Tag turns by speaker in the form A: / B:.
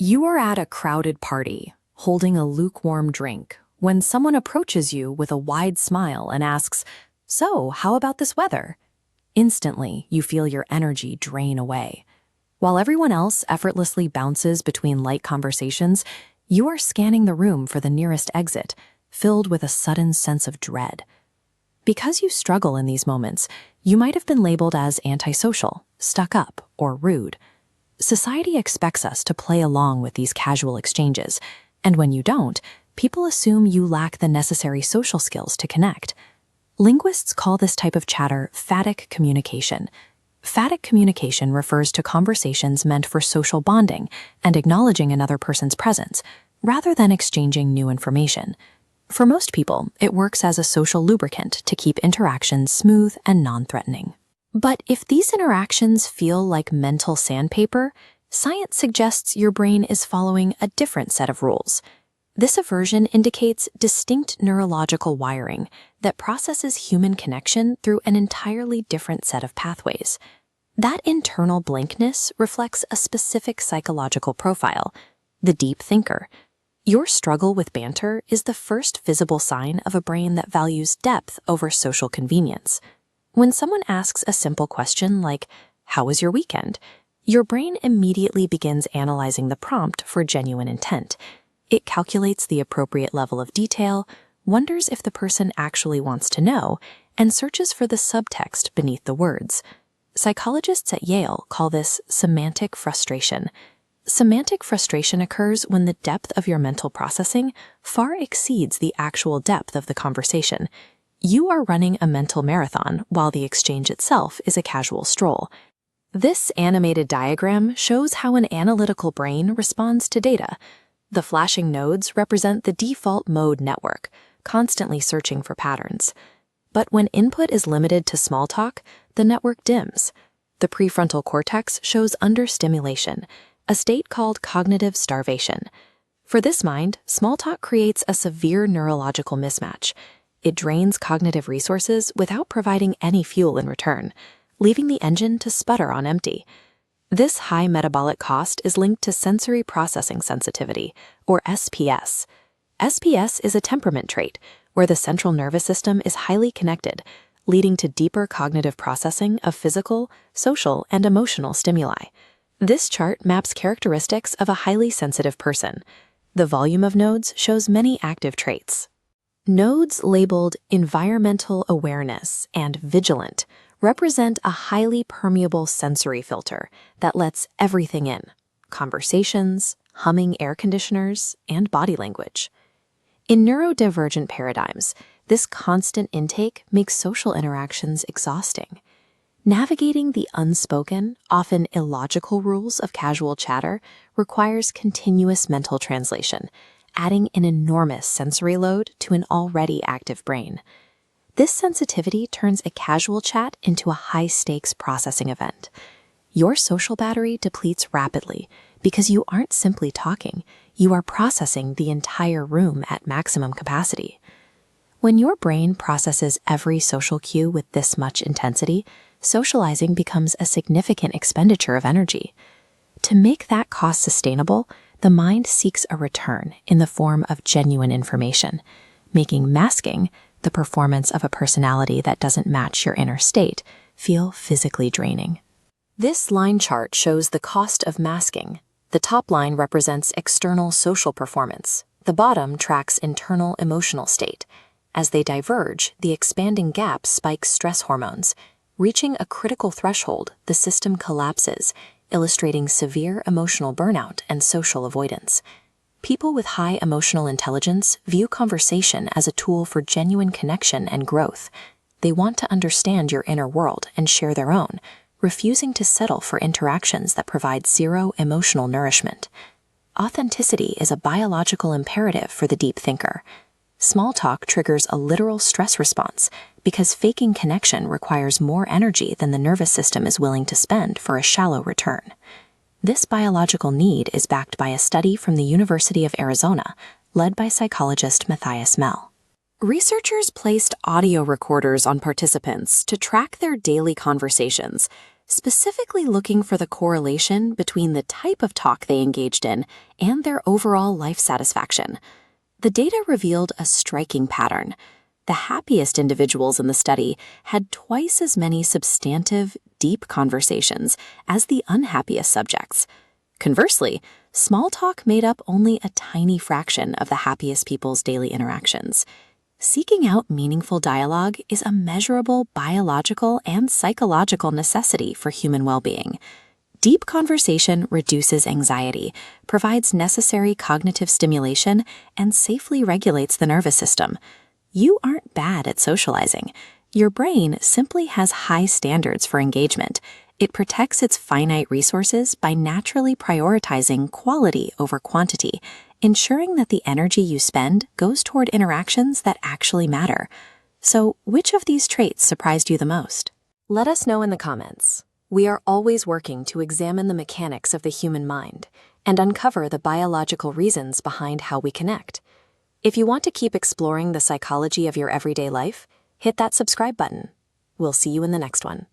A: You are at a crowded party, holding a lukewarm drink, when someone approaches you with a wide smile and asks, "So, how about this weather?" Instantly, you feel your energy drain away. While everyone else effortlessly bounces between light conversations, you are scanning the room for the nearest exit, filled with a sudden sense of dread. Because you struggle in these moments, you might have been labeled as antisocial, stuck up, or rude. Society expects us to play along with these casual exchanges, and when you don't, people assume you lack the necessary social skills to connect. Linguists call this type of chatter phatic communication. Phatic communication refers to conversations meant for social bonding and acknowledging another person's presence, rather than exchanging new information. For most people, it works as a social lubricant to keep interactions smooth and non-threatening. But if these interactions feel like mental sandpaper, science suggests your brain is following a different set of rules. This aversion indicates distinct neurological wiring that processes human connection through an entirely different set of pathways. That internal blankness reflects a specific psychological profile, the deep thinker. Your struggle with banter is the first visible sign of a brain that values depth over social convenience. When someone asks a simple question like, "How was your weekend?" your brain immediately begins analyzing the prompt for genuine intent. It calculates the appropriate level of detail, wonders if the person actually wants to know, and searches for the subtext beneath the words. Psychologists at Yale call this semantic frustration. Semantic frustration occurs when the depth of your mental processing far exceeds the actual depth of the conversation. You are running a mental marathon while the exchange itself is a casual stroll. This animated diagram shows how an analytical brain responds to data. The flashing nodes represent the default mode network, constantly searching for patterns. But when input is limited to small talk, the network dims. The prefrontal cortex shows understimulation, a state called cognitive starvation. For this mind, small talk creates a severe neurological mismatch. It drains cognitive resources without providing any fuel in return, leaving the engine to sputter on empty. This high metabolic cost is linked to sensory processing sensitivity, or SPS. SPS is a temperament trait where the central nervous system is highly connected, leading to deeper cognitive processing of physical, social, and emotional stimuli. This chart maps characteristics of a highly sensitive person. The volume of nodes shows many active traits. Nodes labeled environmental awareness and vigilant represent a highly permeable sensory filter that lets everything in: conversations, humming air conditioners, and body language. In neurodivergent paradigms, this constant intake makes social interactions exhausting. Navigating the unspoken, often illogical rules of casual chatter requires continuous mental translation, adding an enormous sensory load to an already active brain. This sensitivity turns a casual chat into a high-stakes processing event. Your social battery depletes rapidly because you aren't simply talking, you are processing the entire room at maximum capacity. When your brain processes every social cue with this much intensity, socializing becomes a significant expenditure of energy. To make that cost sustainable, the mind seeks a return in the form of genuine information, making masking, the performance of a personality that doesn't match your inner state, feel physically draining. This line chart shows the cost of masking. The top line represents external social performance. The bottom tracks internal emotional state. As they diverge, the expanding gap spikes stress hormones. Reaching a critical threshold, the system collapses, illustrating severe emotional burnout and social avoidance. People with high emotional intelligence view conversation as a tool for genuine connection and growth. They want to understand your inner world and share their own, refusing to settle for interactions that provide zero emotional nourishment. Authenticity is a biological imperative for the deep thinker. Small talk triggers a literal stress response because faking connection requires more energy than the nervous system is willing to spend for a shallow return. This biological need is backed by a study from the University of Arizona, led by psychologist Matthias Mell. Researchers placed audio recorders on participants to track their daily conversations, specifically looking for the correlation between the type of talk they engaged in and their overall life satisfaction. The data revealed a striking pattern. The happiest individuals in the study had twice as many substantive, deep conversations as the unhappiest subjects. Conversely, small talk made up only a tiny fraction of the happiest people's daily interactions. Seeking out meaningful dialogue is a measurable biological and psychological necessity for human well-being. Deep conversation reduces anxiety, provides necessary cognitive stimulation, and safely regulates the nervous system. You aren't bad at socializing. Your brain simply has high standards for engagement. It protects its finite resources by naturally prioritizing quality over quantity, ensuring that the energy you spend goes toward interactions that actually matter. So, which of these traits surprised you the most? Let us know in the comments. We are always working to examine the mechanics of the human mind and uncover the biological reasons behind how we connect. If you want to keep exploring the psychology of your everyday life, hit that subscribe button. We'll see you in the next one.